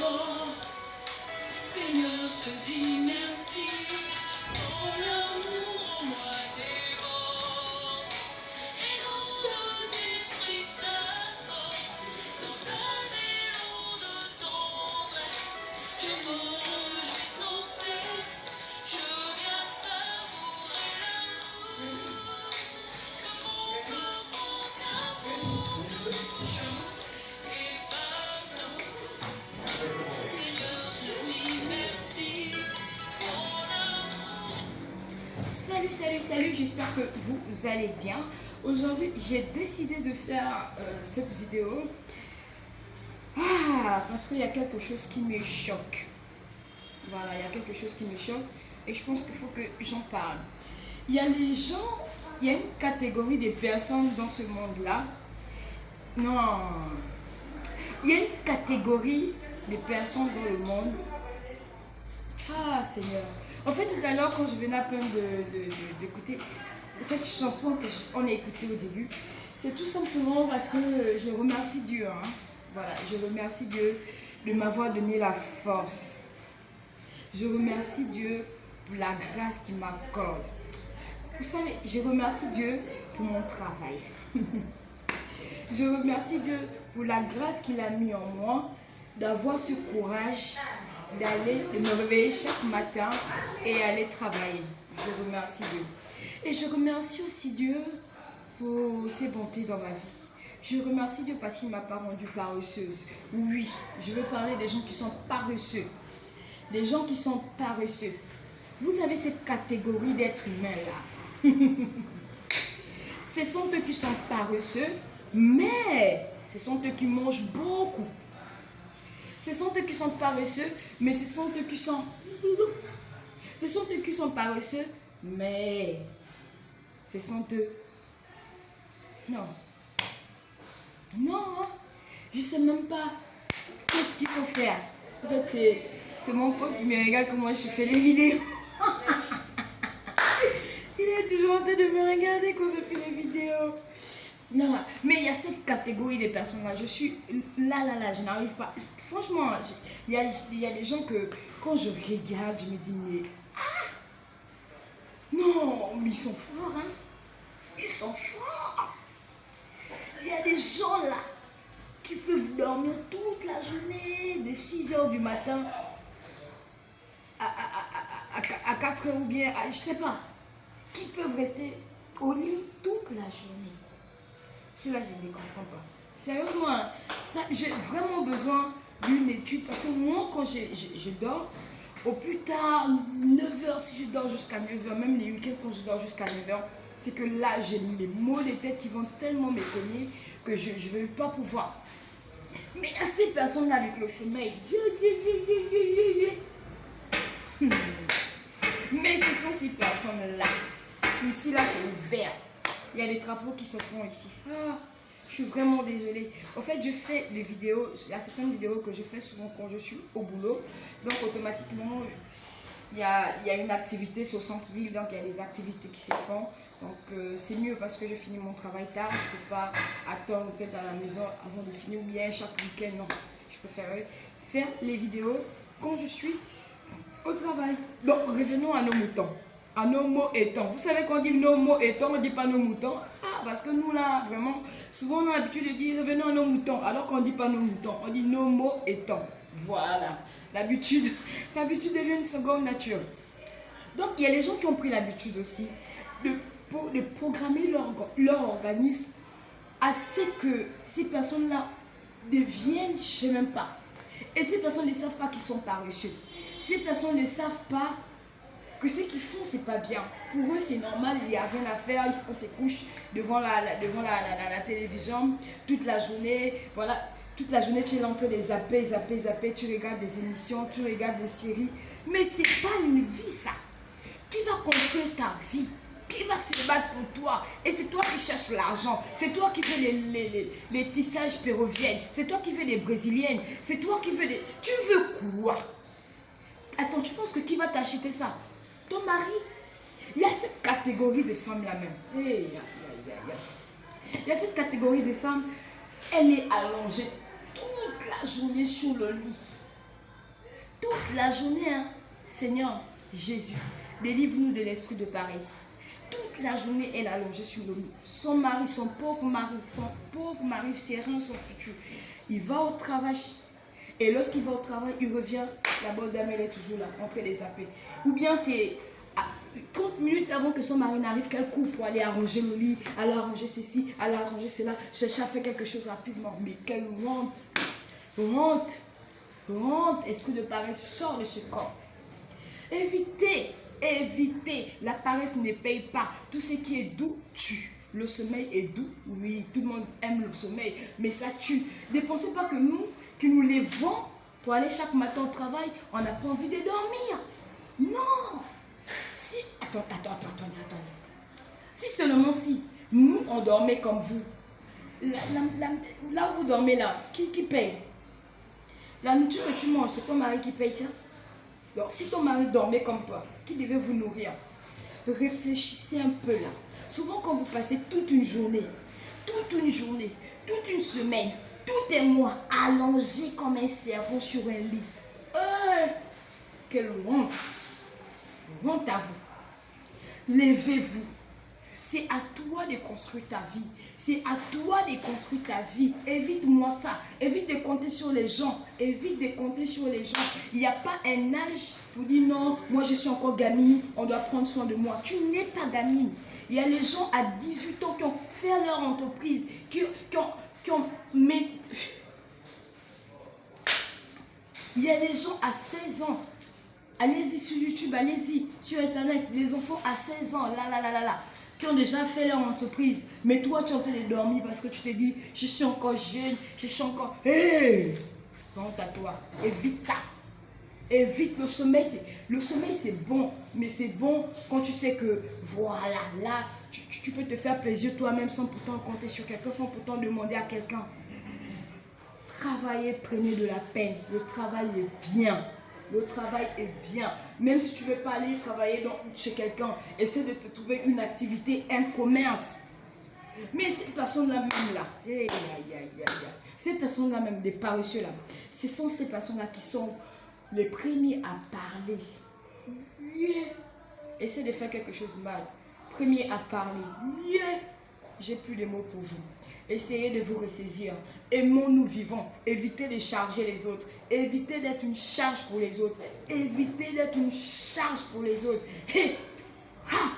Oh, Seigneur, je te dis merci. Ton amour en moi dévore. Et nous, nos esprits s'accordent dans un élan de tendresse. Je me réjouis sans cesse. Je viens savourer l'amour que mon corps contient pour tout jour et partout. Seigneur, je te dis merci. Ton amour. Salut, salut, salut, j'espère que vous allez bien. Aujourd'hui, j'ai décidé de faire cette vidéo parce qu'il y a quelque chose qui me choque. Voilà, il y a quelque chose qui me choque et je pense qu'il faut que j'en parle. Il y a les gens, il y a une catégorie de personnes dans ce monde-là. Non, il y a une catégorie de personnes dans le monde. Ah Seigneur. En fait, tout à l'heure, quand je venais à peine d'écouter cette chanson qu'on a écoutée au début, c'est tout simplement parce que je remercie Dieu. Hein. Voilà, je remercie Dieu de m'avoir donné la force. Je remercie Dieu pour la grâce qu'il m'accorde. Vous savez, je remercie Dieu pour mon travail. Je remercie Dieu pour la grâce qu'il a mis en moi, d'avoir ce courage de me réveiller chaque matin et aller travailler. Je remercie Dieu. Et je remercie aussi Dieu pour ses bontés dans ma vie. Je remercie Dieu parce qu'il ne m'a pas rendue paresseuse. Oui, je veux parler des gens qui sont paresseux. Des gens qui sont paresseux. Vous avez cette catégorie d'êtres humains là. Ce sont eux qui sont paresseux, mais ce sont eux qui mangent beaucoup. Ce sont eux qui sont paresseux, mais ce sont eux qui sont... Ce sont eux qui sont paresseux, mais ce sont eux... Non. Non, hein? Je ne sais même pas qu'est-ce qu'il faut faire. En fait, c'est mon pote qui me regarde comment je fais les vidéos. Il est toujours en train de me regarder quand je fais les vidéos. Non, mais il y a cette catégorie de personnes-là. Je suis là, je n'arrive pas. Franchement, il y a des gens que quand je regarde, je me dis, mais non, mais ils sont forts, hein. Ils sont forts. Il y a des gens là qui peuvent dormir toute la journée, de 6h du matin à 4h ou bien, je sais pas, qui peuvent rester au lit toute la journée. Cela, je ne les comprends pas. Sérieusement, ça, j'ai vraiment besoin d'une étude parce que moi, quand je dors, au plus tard, 9h, si je dors jusqu'à 9h, même les week-ends quand je dors jusqu'à 9h, c'est que là, j'ai les maux de tête qui vont tellement me cogner que je ne vais pas pouvoir. Mais à ces personnes-là avec le sommeil, mais ce sont ces personnes-là. Ici, là, c'est ouvert. Il y a des drapeaux qui se font ici. Je suis vraiment désolée. En fait, je fais les vidéos. Il y a certaines vidéos que je fais souvent quand je suis au boulot. Donc, automatiquement, il y a une activité sur centre-ville. Donc, il y a des activités qui se font. Donc, c'est mieux parce que je finis mon travail tard. Je ne peux pas attendre peut-être à la maison avant de finir. Ou bien chaque week-end, non. Je préfère faire les vidéos quand je suis au travail. Donc, revenons à nos moutons. À nos mots étant. Vous savez qu'on dit nos mots étant, on ne dit pas nos moutons. Parce que nous là, vraiment, souvent on a l'habitude de dire revenons à nos moutons, alors qu'on ne dit pas nos moutons, on dit nos mots étant. Voilà. L'habitude devient une seconde nature. Donc il y a les gens qui ont pris l'habitude aussi de programmer leur organisme à ce que ces personnes-là deviennent, je ne sais même pas. Et ces personnes ne savent pas qu'ils sont paresseux. Ces personnes ne savent pas que ce qu'ils font, c'est pas bien. Pour eux, c'est normal, il n'y a rien à faire. On se couche devant la télévision toute la journée. Voilà, toute la journée, tu es là en train de zapper. Tu regardes des émissions, tu regardes des séries. Mais c'est pas une vie, ça. Qui va construire ta vie? Qui va se battre pour toi? Et c'est toi qui cherches l'argent. C'est toi qui veux les tissages péruviennes. C'est toi qui veux les brésiliennes. C'est toi qui veux les... Tu veux quoi? Attends, tu penses que qui va t'acheter ça? Ton mari? Il y a cette catégorie de femmes là même. Il y a cette catégorie de femmes, elle est allongée toute la journée sur le lit. toute la journée, hein. Seigneur Jésus, délivre-nous de l'esprit de paresse. Toute la journée, elle est allongée sur le lit. Son mari, son pauvre mari, c'est rien son futur. Il va au travail. Et lorsqu'il va au travail, il revient, la bonne dame, elle est toujours là, en train de les zapper. Ou bien c'est 30 minutes avant que son mari n'arrive, qu'elle court pour aller arranger le lit, aller arranger ceci, aller arranger cela, chercher à faire quelque chose rapidement. Mais quelle honte! Honte! Honte! Esprit de paresse, sort de ce corps. Évitez, évitez. La paresse ne paye pas. Tout ce qui est doux tue. Le sommeil est doux, oui, tout le monde aime le sommeil, mais ça tue. Ne pensez pas que nous, qui nous levons pour aller chaque matin au travail, on n'a pas envie de dormir. Non. Si, attendez. Si seulement si, nous, on dormait comme vous. Là où vous dormez là, qui paye? La nourriture que tu manges, c'est ton mari qui paye ça? Donc, si ton mari dormait comme toi, qui devait vous nourrir? Réfléchissez un peu là. Souvent, quand vous passez toute une journée, toute une semaine, tout un mois, allongé comme un cerveau sur un lit. Quelle honte! Honte à vous. Levez-vous. C'est à toi de construire ta vie. C'est à toi de construire ta vie. Évite-moi ça. Évite de compter sur les gens. Évite de compter sur les gens. Il n'y a pas un âge pour dire non, moi je suis encore gamine, on doit prendre soin de moi. Tu n'es pas gamine. Il y a les gens à 18 ans qui ont fait leur entreprise, qui ont mais il y a des gens à 16 ans. Allez-y sur YouTube, allez-y sur Internet. Les enfants à 16 ans, là, qui ont déjà fait leur entreprise. Mais toi, tu es en train de dormir parce que tu te dis, je suis encore jeune, je suis encore... Hé! Honte à toi. Évite ça. Évite le sommeil. Le sommeil, c'est bon. Mais c'est bon quand tu sais que, voilà, là, tu peux te faire plaisir toi-même sans pourtant compter sur quelqu'un, sans pourtant demander à quelqu'un. Travaillez, prenez de la peine. Le travail est bien. Le travail est bien. Même si tu ne veux pas aller travailler chez quelqu'un, essaie de te trouver une activité, un commerce. Mais ces personnes-là même là, ces personnes-là même, des paresseux là, ce sont ces personnes-là qui sont les premiers à parler. Essaie de faire quelque chose de mal. Premier à parler. J'ai plus de mots pour vous. Essayez de vous ressaisir. Aimons-nous vivants. Évitez de charger les autres. Évitez d'être une charge pour les autres. Évitez d'être une charge pour les autres. Hey! Ha!